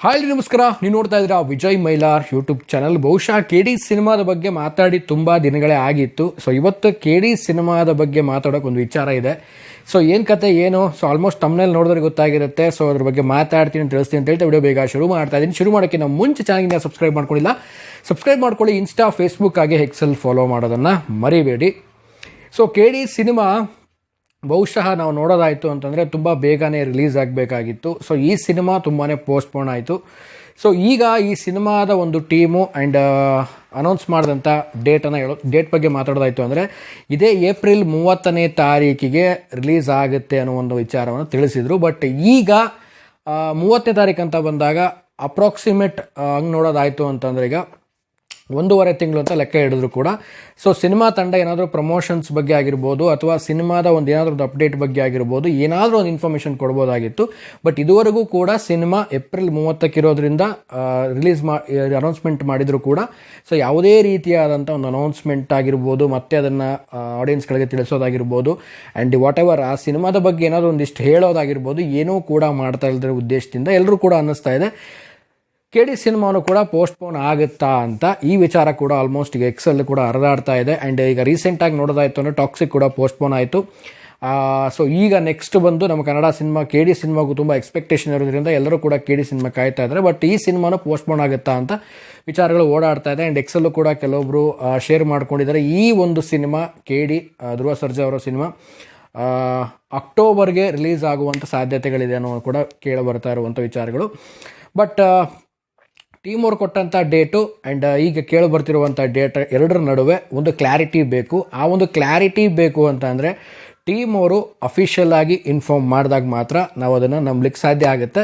Hi ನಮಸ್ಕಾರ, ನೀವು ನೋಡ್ತಾ ಇದ್ದೀರಾ ವಿಜಯ್ ಮೈಲಾರ್ ಯೂಟ್ಯೂಬ್ ಚಾನಲ್. ಬಹುಶಃ KD ಸಿನಿಮಾದ ಬಗ್ಗೆ ಮಾತಾಡಿ ತುಂಬ ದಿನಗಳೇ ಆಗಿತ್ತು. ಸೊ ಇವತ್ತು KD ಸಿನಿಮಾದ ಬಗ್ಗೆ ಮಾತಾಡೋಕೆ ಒಂದು ವಿಚಾರ ಇದೆ. ಸೊ ಏನು ಕತೆ ಏನು, ಸೊ ಆಲ್ಮೋಸ್ಟ್ ತಮ್ಮನೇಲಿ ನೋಡಿದ್ರೆ ಗೊತ್ತಾಗಿರುತ್ತೆ. ಸೊ ಅದ್ರ ಬಗ್ಗೆ ಮಾತಾಡ್ತೀನಿ, ತಿಳಿಸ್ತೀನಿ ಅಂತ ಹೇಳ್ತಾ ವಿಡಿಯೋ ಬೇಗ ಶುರು ಮಾಡ್ತಾ ಇದ್ದೀನಿ. ಶುರು ಮಾಡೋಕ್ಕೆ ನಾವು ಮುಂಚೆ ಚಾನಲ್ನ ಸಬ್ಸ್ಕ್ರೈಬ್ ಮಾಡ್ಕೊಂಡಿಲ್ಲ, ಸಬ್ಸ್ಕ್ರೈಬ್ ಮಾಡ್ಕೊಳ್ಳಿ. ಇನ್ಸ್ಟಾ, ಫೇಸ್ಬುಕ್ ಹಾಗೆ ಎಕ್ಸೆಲ್ ಫಾಲೋ ಮಾಡೋದನ್ನು ಮರಿಬೇಡಿ. ಸೊ KD ಸಿನಿಮಾ ಬಹುಶಃ ನಾವು ನೋಡೋದಾಯಿತು ಅಂತಂದರೆ ತುಂಬ ಬೇಗನೆ ರಿಲೀಸ್ ಆಗಬೇಕಾಗಿತ್ತು. ಸೊ ಈ ಸಿನಿಮಾ ತುಂಬಾ ಪೋಸ್ಟ್ಪೋನ್ ಆಯಿತು. ಸೊ ಈಗ ಈ ಸಿನಿಮಾದ ಒಂದು ಟೀಮು ಆ್ಯಂಡ್ ಅನೌನ್ಸ್ ಮಾಡಿದಂಥ ಡೇಟ್ ಬಗ್ಗೆ ಮಾತಾಡೋದಾಯಿತು ಅಂದರೆ ಇದೇ ಏಪ್ರಿಲ್ 30ನೇ ತಾರೀಕಿಗೆ ರಿಲೀಸ್ ಆಗುತ್ತೆ ಅನ್ನೋ ಒಂದು ವಿಚಾರವನ್ನು ತಿಳಿಸಿದರು. ಬಟ್ ಈಗ 30ನೇ ತಾರೀಕು ಅಂತ ಬಂದಾಗ ಅಪ್ರಾಕ್ಸಿಮೇಟ್ ಹಂಗೆ ನೋಡೋದಾಯಿತು ಅಂತಂದರೆ ಈಗ 1.5 ತಿಂಗಳು ಅಂತ ಲೆಕ್ಕ ಹಿಡಿದ್ರು ಕೂಡ. ಸೊ ಸಿನಿಮಾ ತಂಡ ಏನಾದರೂ ಪ್ರಮೋಷನ್ಸ್ ಬಗ್ಗೆ ಆಗಿರ್ಬೋದು ಅಥವಾ ಸಿನಿಮಾದ ಒಂದು ಏನಾದರೂ ಒಂದು ಅಪ್ಡೇಟ್ ಬಗ್ಗೆ ಆಗಿರ್ಬೋದು, ಏನಾದರೂ ಒಂದು ಇನ್ಫಾರ್ಮೇಷನ್ ಕೊಡ್ಬೋದಾಗಿತ್ತು. ಬಟ್ ಇದುವರೆಗೂ ಕೂಡ ಸಿನಿಮಾ ಏಪ್ರಿಲ್ 30ಕ್ಕೆ ಇರೋದ್ರಿಂದ ಅನೌನ್ಸ್ಮೆಂಟ್ ಮಾಡಿದ್ರು ಕೂಡ ಸೊ ಯಾವುದೇ ರೀತಿಯಾದಂಥ ಒಂದು ಅನೌನ್ಸ್ಮೆಂಟ್ ಆಗಿರ್ಬೋದು ಮತ್ತು ಅದನ್ನು ಆಡಿಯನ್ಸ್ಗಳಿಗೆ ತಿಳಿಸೋದಾಗಿರ್ಬೋದು ಆ್ಯಂಡ್ ವಾಟ್ ಎವರ್ ಆ ಸಿನಿಮಾದ ಬಗ್ಗೆ ಏನಾದರೂ ಒಂದಿಷ್ಟು ಹೇಳೋದಾಗಿರ್ಬೋದು ಏನೂ ಕೂಡ ಮಾಡ್ತಾ ಇಲ್ಲದ್ರ ಉದ್ದೇಶದಿಂದ ಎಲ್ಲರೂ ಕೂಡ ಅನ್ನಿಸ್ತಾ ಇದೆ KD ಸಿನಿಮಾನು ಕೂಡ ಪೋಸ್ಟ್ಪೋನ್ ಆಗುತ್ತಾ ಅಂತ. ಈ ವಿಚಾರ ಕೂಡ ಆಲ್ಮೋಸ್ಟ್ ಈಗ ಎಕ್ಸೆಲ್ ಕೂಡ ಹರಿದಾಡ್ತಾ ಇದೆ. ಆ್ಯಂಡ್ ಈಗ ರೀಸೆಂಟಾಗಿ ನೋಡೋದಾಯಿತು ಅಂದರೆ ಟಾಕ್ಸಿಕ್ ಕೂಡ ಪೋಸ್ಟ್ಪೋನ್ ಆಯಿತು. ಸೊ ಈಗ ನೆಕ್ಸ್ಟ್ ಬಂದು ನಮ್ಮ ಕನ್ನಡ ಸಿನಿಮಾ KD ಸಿನಿಮಾಗೂ ತುಂಬ ಎಕ್ಸ್ಪೆಕ್ಟೇಷನ್ ಇರೋದ್ರಿಂದ ಎಲ್ಲರೂ ಕೂಡ KD ಸಿನಿಮಾ ಕಾಯ್ತಾ ಇದ್ದಾರೆ. ಬಟ್ ಈ ಸಿನಿಮಾನು ಪೋಸ್ಟ್ಪೋನ್ ಆಗುತ್ತಾ ಅಂತ ವಿಚಾರಗಳು ಓಡಾಡ್ತಾ ಇದೆ. ಆ್ಯಂಡ್ ಎಕ್ಸೆಲ್ಲೂ ಕೂಡ ಕೆಲವೊಬ್ಬರು ಶೇರ್ ಮಾಡ್ಕೊಂಡಿದ್ದಾರೆ. ಈ ಒಂದು ಸಿನಿಮಾ KD ಧ್ರುವ ಸರ್ಜಾ ಅವರ ಸಿನಿಮಾ ಅಕ್ಟೋಬರ್ಗೆ ರಿಲೀಸ್ ಆಗುವಂಥ ಸಾಧ್ಯತೆಗಳಿದೆ ಅನ್ನೋ ಕೂಡ ಕೇಳಿ ಬರ್ತಾ ಇರುವಂಥ ವಿಚಾರಗಳು. ಬಟ್ ಟೀಮ್ ಅವ್ರು ಕೊಟ್ಟಂಥ ಡೇಟು ಆ್ಯಂಡ್ ಈಗ ಕೇಳಿ ಬರ್ತಿರುವಂಥ ಡೇಟ್ ಎರಡರ ನಡುವೆ ಒಂದು ಕ್ಲಾರಿಟಿ ಬೇಕು. ಆ ಒಂದು ಕ್ಲಾರಿಟಿ ಬೇಕು ಅಂತ ಅಂದರೆ ಟೀಮ್ ಅವರು ಅಫಿಷಿಯಲ್ ಆಗಿ ಇನ್ಫಾರ್ಮ್ ಮಾಡಿದಾಗ ಮಾತ್ರ ನಾವು ಅದನ್ನು ನಂಬಲಿಕ್ಕೆ ಸಾಧ್ಯ ಆಗುತ್ತೆ.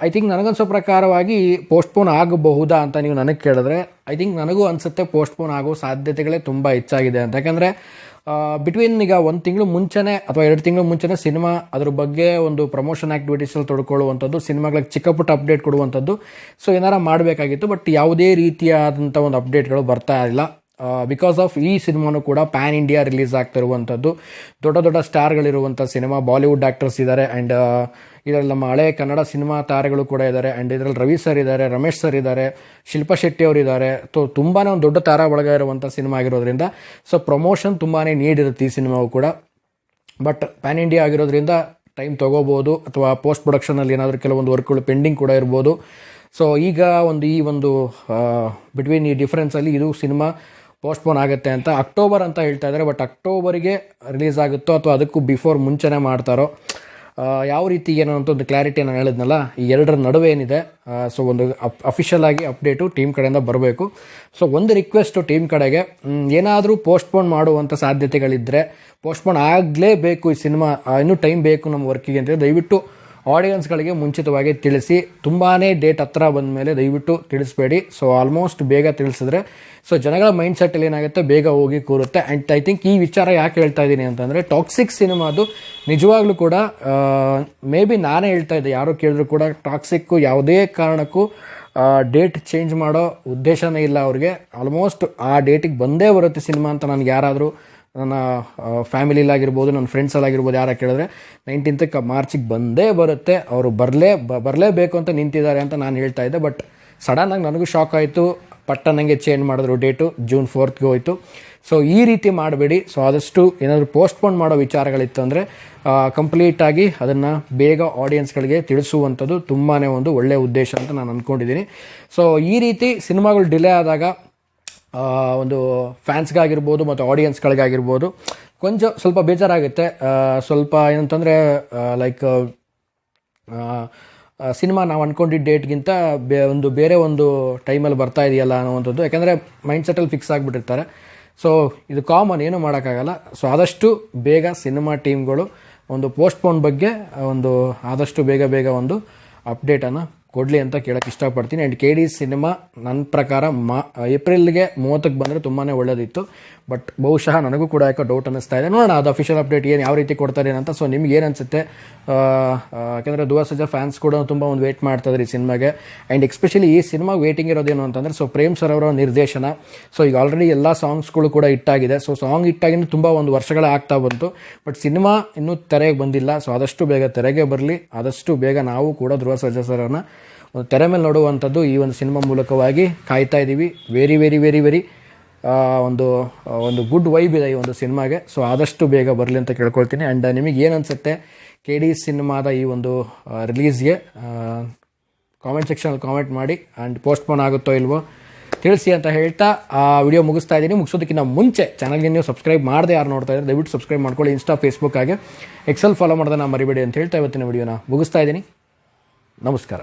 ಐ ಥಿಂಕ್ ನನಗನ್ಸೋ ಪ್ರಕಾರವಾಗಿ ಪೋಸ್ಟ್ಪೋನ್ ಆಗಬಹುದಾ ಅಂತ ನೀವು ನನಗೆ ಕೇಳಿದ್ರೆ ಐ ಥಿಂಕ್ ನನಗೂ ಅನಿಸುತ್ತೆ ಪೋಸ್ಟ್ಪೋನ್ ಆಗೋ ಸಾಧ್ಯತೆಗಳೇ ತುಂಬ ಹೆಚ್ಚಾಗಿದೆ ಅಂತ. ಯಾಕಂದರೆ ಬಿಟ್ವೀನ್ ಈಗ 1 ತಿಂಗಳು ಮುಂಚೆನೇ ಅಥವಾ 2 ತಿಂಗಳು ಮುಂಚೆನೇ ಸಿನಿಮಾ ಅದ್ರ ಬಗ್ಗೆ ಒಂದು ಪ್ರಮೋಷನ್ ಆ್ಯಕ್ಟಿವಿಟೀಸಲ್ಲಿ ತೊಡ್ಕೊಳ್ಳುವಂಥದ್ದು, ಸಿನಿಮಾಗಳಿಗೆ ಚಿಕ್ಕ ಪುಟ್ಟ ಅಪ್ಡೇಟ್ ಕೊಡುವಂಥದ್ದು ಸೊ ಏನಾರ ಮಾಡಬೇಕಾಗಿತ್ತು. ಬಟ್ ಯಾವುದೇ ರೀತಿಯಾದಂಥ ಒಂದು ಅಪ್ಡೇಟ್ಗಳು ಬರ್ತಾ ಇಲ್ಲ. ಬಿಕಾಸ್ ಆಫ್ ಈ ಸಿನಿಮಾನು ಕೂಡ ಪ್ಯಾನ್ ಇಂಡಿಯಾ ರಿಲೀಸ್ ಆಗ್ತಿರುವಂಥದ್ದು, ದೊಡ್ಡ ದೊಡ್ಡ ಸ್ಟಾರ್ಗಳಿರುವಂಥ ಸಿನಿಮಾ, ಬಾಲಿವುಡ್ ಆ್ಯಕ್ಟರ್ಸ್ ಇದ್ದಾರೆ ಆ್ಯಂಡ್ ಇದರಲ್ಲಿ ನಮ್ಮ ಹಳೆ ಕನ್ನಡ ಸಿನಿಮಾ ತಾರೆಗಳು ಕೂಡ ಇದ್ದಾರೆ. ಆ್ಯಂಡ್ ಇದರಲ್ಲಿ ರವಿ ಸರ್ ಇದ್ದಾರೆ, ರಮೇಶ್ ಸರ್ ಇದ್ದಾರೆ, ಶಿಲ್ಪಾ ಶೆಟ್ಟಿ ಅವರಿದ್ದಾರೆ. ತುಂಬಾ ಒಂದು ದೊಡ್ಡ ತಾರಾ ಬಳಗ ಇರುವಂಥ ಸಿನಿಮಾ ಆಗಿರೋದ್ರಿಂದ ಸೊ ಪ್ರಮೋಷನ್ ತುಂಬಾ ನೀಡಿರುತ್ತೆ ಈ ಸಿನಿಮಾವು ಕೂಡ. ಬಟ್ ಪ್ಯಾನ್ ಇಂಡಿಯಾ ಆಗಿರೋದ್ರಿಂದ ಟೈಮ್ ತೊಗೋಬೋದು ಅಥವಾ ಪೋಸ್ಟ್ ಪ್ರೊಡಕ್ಷನಲ್ಲಿ ಏನಾದರೂ ಕೆಲವೊಂದು ವರ್ಕ್ಗಳು ಪೆಂಡಿಂಗ್ ಕೂಡ ಇರ್ಬೋದು. ಸೊ ಈಗ ಈ ಒಂದು ಬಿಟ್ವೀನ್ ಈ ಡಿಫ್ರೆನ್ಸಲ್ಲಿ ಇದು ಸಿನಿಮಾ ಪೋಸ್ಟ್ಪೋನ್ ಆಗುತ್ತೆ ಅಂತ ಅಕ್ಟೋಬರ್ ಅಂತ ಹೇಳ್ತಾ ಇದ್ದಾರೆ. ಬಟ್ ಅಕ್ಟೋಬರಿಗೆ ರಿಲೀಸ್ ಆಗುತ್ತೋ ಅಥವಾ ಅದಕ್ಕೂ ಬಿಫೋರ್ ಮುಂಚೆನೇ ಮಾಡ್ತಾರೋ ಯಾವ ರೀತಿ ಏನೋ ಅಂತ ಒಂದು ಕ್ಲಾರಿಟಿ ನಾನು ಹೇಳಿದ್ನಲ್ಲ, ಈ ಎರಡರ ನಡುವೆ ಏನಿದೆ ಸೊ ಒಂದು ಅಫಿಷಿಯಲ್ ಆಗಿ ಅಪ್ಡೇಟು ಟೀಮ್ ಕಡೆಯಿಂದ ಬರಬೇಕು. ಸೊ ಒಂದು ರಿಕ್ವೆಸ್ಟು ಟೀಮ್ ಕಡೆಗೆ, ಏನಾದರೂ ಪೋಸ್ಟ್ಪೋನ್ ಮಾಡುವಂಥ ಸಾಧ್ಯತೆಗಳಿದ್ದರೆ ಪೋಸ್ಟ್ಪೋನ್ ಆಗಲೇಬೇಕು ಈ ಸಿನಿಮಾ, ಇನ್ನೂ ಟೈಮ್ ಬೇಕು ನಮ್ಮ ವರ್ಕಿಗೆ ಅಂತ ದಯವಿಟ್ಟು ಆಡಿಯನ್ಸ್ಗಳಿಗೆ ಮುಂಚಿತವಾಗಿ ತಿಳಿಸಿ. ತುಂಬಾ ಡೇಟ್ ಹತ್ರ ಬಂದ ಮೇಲೆ ದಯವಿಟ್ಟು ತಿಳಿಸ್ಬೇಡಿ. ಸೊ ಆಲ್ಮೋಸ್ಟ್ ಬೇಗ ತಿಳಿಸಿದ್ರೆ ಸೊ ಜನಗಳ ಮೈಂಡ್ ಸೆಟ್ಟಲ್ಲಿ ಏನಾಗುತ್ತೆ ಬೇಗ ಹೋಗಿ ಕೂರುತ್ತೆ. ಆ್ಯಂಡ್ ಐ ಥಿಂಕ್ ಈ ವಿಚಾರ ಯಾಕೆ ಹೇಳ್ತಾ ಇದ್ದೀನಿ ಅಂತಂದರೆ ಟಾಕ್ಸಿಕ್ ಸಿನಿಮಾದು ನಿಜವಾಗ್ಲೂ ಕೂಡ ಮೇ ಬಿ ನಾನೇ ಹೇಳ್ತಾ ಇದ್ದೆ, ಯಾರು ಕೇಳಿದ್ರು ಕೂಡ ಟಾಕ್ಸಿಕ್ಕು ಯಾವುದೇ ಕಾರಣಕ್ಕೂ ಡೇಟ್ ಚೇಂಜ್ ಮಾಡೋ ಉದ್ದೇಶನೇ ಇಲ್ಲ ಅವ್ರಿಗೆ. ಆಲ್ಮೋಸ್ಟ್ ಆ ಡೇಟಿಗೆ ಬಂದೇ ಬರುತ್ತೆ ಸಿನಿಮಾ ಅಂತ ನನಗೆ ಯಾರಾದರೂ ನನ್ನ ಫ್ಯಾಮಿಲಿಲಾಗಿರ್ಬೋದು ನನ್ನ ಫ್ರೆಂಡ್ಸಲ್ಲಾಗಿರ್ಬೋದು ಯಾರು ಕೇಳಿದ್ರೆ 19th ಮಾರ್ಚಿಗೆ ಬಂದೇ ಬರುತ್ತೆ, ಅವರು ಬರಲೇಬೇಕು ಅಂತ ನಿಂತಿದ್ದಾರೆ ಅಂತ ನಾನು ಹೇಳ್ತಾ ಇದ್ದೆ. ಬಟ್ ಸಡನ್ನಾಗಿ ನನಗೂ ಶಾಕ್ ಆಯಿತು, ಪಟ್ಟನಂಗೆ ಚೇಂಜ್ ಮಾಡಿದ್ರು ಡೇಟು, ಜೂನ್ 4ಗೆ ಹೋಯಿತು. ಸೊ ಈ ರೀತಿ ಮಾಡಬೇಡಿ. ಸೊ ಆದಷ್ಟು ಏನಾದರೂ ಪೋಸ್ಟ್ಪೋನ್ ಮಾಡೋ ವಿಚಾರಗಳಿತ್ತು ಅಂದರೆ ಕಂಪ್ಲೀಟಾಗಿ ಅದನ್ನು ಬೇಗ ಆಡಿಯನ್ಸ್ಗಳಿಗೆ ತಿಳಿಸುವಂಥದ್ದು ತುಂಬಾ ಒಂದು ಒಳ್ಳೆಯ ಉದ್ದೇಶ ಅಂತ ನಾನು ಅಂದ್ಕೊಂಡಿದ್ದೀನಿ. ಸೊ ಈ ರೀತಿ ಸಿನಿಮಾಗಳು ಡಿಲೇ ಆದಾಗ ಒಂದು ಫ್ಯಾನ್ಸ್ಗಾಗಿರ್ಬೋದು ಮತ್ತು ಆಡಿಯನ್ಸ್ಗಳಿಗಾಗಿರ್ಬೋದು ಸ್ವಲ್ಪ ಬೇಜಾರಾಗುತ್ತೆ. ಸ್ವಲ್ಪ ಏನಂತಂದರೆ ಲೈಕ್ ಸಿನಿಮಾ ನಾವು ಅಂದ್ಕೊಂಡಿದ್ದ ಡೇಟ್ಗಿಂತ ಬೇರೆ ಒಂದು ಟೈಮಲ್ಲಿ ಬರ್ತಾ ಇದೆಯಲ್ಲ ಅನ್ನೋವಂಥದ್ದು. ಯಾಕೆಂದರೆ ಮೈಂಡ್ಸೆಟ್ಟಲ್ಲಿ ಫಿಕ್ಸ್ ಆಗಿಬಿಟ್ಟಿರ್ತಾರೆ. ಸೊ ಇದು ಕಾಮನ್, ಏನೂ ಮಾಡೋಕ್ಕಾಗಲ್ಲ. ಸೊ ಆದಷ್ಟು ಬೇಗ ಸಿನಿಮಾ ಟೀಮ್ಗಳು ಒಂದು ಪೋಸ್ಟ್ಪೋನ್ ಬಗ್ಗೆ ಆದಷ್ಟು ಬೇಗ ಒಂದು ಅಪ್ಡೇಟನ್ನು ಕೊಡಲಿ ಅಂತ ಕೇಳೋಕ್ಕೆ ಇಷ್ಟಪಡ್ತೀನಿ. ಆ್ಯಂಡ್ KD ಸಿನಿಮಾ ನನ್ನ ಪ್ರಕಾರ ಏಪ್ರಿಲ್ಗೆ 30ಕ್ಕೆ ಬಂದರೆ ತುಂಬಾ ಒಳ್ಳೆಯದಿತ್ತು. ಬಟ್ ಬಹುಶಃ ನನಗೂ ಕೂಡ ಯಾಕೋ ಡೌಟ್ ಅನ್ನಿಸ್ತಾ ಇದೆ. ನೋಡೋಣ ಅದು ಅಫಿಷಿಯಲ್ ಅಪ್ಡೇಟ್ ಯಾವ ರೀತಿ ಕೊಡ್ತಾರೆ ಅಂತ. ಸೊ ನಿಮ್ಗೆ ಏನು ಅನಿಸುತ್ತೆ? ಯಾಕೆಂದರೆ ಧ್ರುವ ಸರ್ಜಾ ಫ್ಯಾನ್ಸ್ ಕೂಡ ತುಂಬ ಒಂದು ವೇಟ್ ಮಾಡ್ತಾಯಿದ್ರು ಈ ಸಿನಿಮಾಗೆ. ಆ್ಯಂಡ್ ಎಸ್ಪೆಷಲಿ ಈ ಸಿನಿಮಾಗೆ ವೇಟಿಂಗ್ ಇರೋದೇನು ಅಂತಂದರೆ ಸೊ ಪ್ರೇಮ್ ಸರ್ ಅವರ ನಿರ್ದೇಶನ. ಸೊ ಈಗ ಆಲ್ರೆಡಿ ಎಲ್ಲ ಸಾಂಗ್ಸ್ಗಳು ಕೂಡ ಹಿಟ್ಟಾಗಿದೆ. ಸೊ ಸಾಂಗ್ ಹಿಟ್ಟಾಗಿನೂ ತುಂಬ ಒಂದು ವರ್ಷಗಳೇ ಆಗ್ತಾ ಬಂತು. ಬಟ್ ಸಿನಿಮಾ ಇನ್ನೂ ತೆರೆಗೆ ಬಂದಿಲ್ಲ. ಸೊ ಆದಷ್ಟು ಬೇಗ ತೆರೆಗೆ ಬರಲಿ, ಆದಷ್ಟು ಬೇಗ ನಾವು ಕೂಡ ಧ್ರುವ ಸರ್ಜಾ ಸರ್ನ ಒಂದು ತೆರೆ ಮೇಲೆ ನೋಡುವಂಥದ್ದು ಈ ಒಂದು ಸಿನಿಮಾ ಮೂಲಕವಾಗಿ ಕಾಯ್ತಾ ಇದ್ದೀವಿ. ವೆರಿ ವೆರಿ ವೆರಿ ವೆರಿ ಒಂದು ಗುಡ್ ವೈಬ್ ಇದೆ ಈ ಒಂದು ಸಿನಿಮಾಗೆ. ಸೊ ಆದಷ್ಟು ಬೇಗ ಬರಲಿ ಅಂತ ಕೇಳ್ಕೊಳ್ತೀನಿ. ಆ್ಯಂಡ್ ನಿಮಗೆ ಏನು ಅನಿಸುತ್ತೆ KD ಸಿನಿಮಾದ ಈ ಒಂದು ರಿಲೀಸ್ಗೆ ಕಾಮೆಂಟ್ ಸೆಕ್ಷನಲ್ಲಿ ಕಾಮೆಂಟ್ ಮಾಡಿ. ಆ್ಯಂಡ್ ಪೋಸ್ಟ್ಪೋನ್ ಆಗುತ್ತೋ ಇಲ್ವೋ ತಿಳಿಸಿ ಅಂತ ಹೇಳ್ತಾ ಆ ವಿಡಿಯೋ ಮುಗಿಸ್ತಾ ಇದ್ದೀನಿ. ಮುಗಿಸೋದಕ್ಕಿಂತ ಮುಂಚೆ ಚಾನಲ್ಗೆ ನೀವು ಸಬ್ಸ್ಕ್ರೈಬ್ ಮಾಡದೆ ಯಾರು ನೋಡ್ತಾ ಇದ್ದಾರೆ ದಯವಿಟ್ಟು ಸಬ್ಸ್ಕ್ರೈಬ್ ಮಾಡ್ಕೊಳ್ಳಿ. ಇನ್ಸ್ಟಾ ಫೇಸ್ಬುಕ್ ಹಾಗೆ ಎಕ್ಸೆಲ್ ಫಾಲೋ ಮಾಡೋದನ್ನ ಮರಿಬೇಡಿ ಅಂತ ಹೇಳ್ತಾ ಇವತ್ತಿನ ವಿಡಿಯೋನ ಮುಗಿಸ್ತಾ ಇದ್ದೀನಿ. ನಮಸ್ಕಾರ.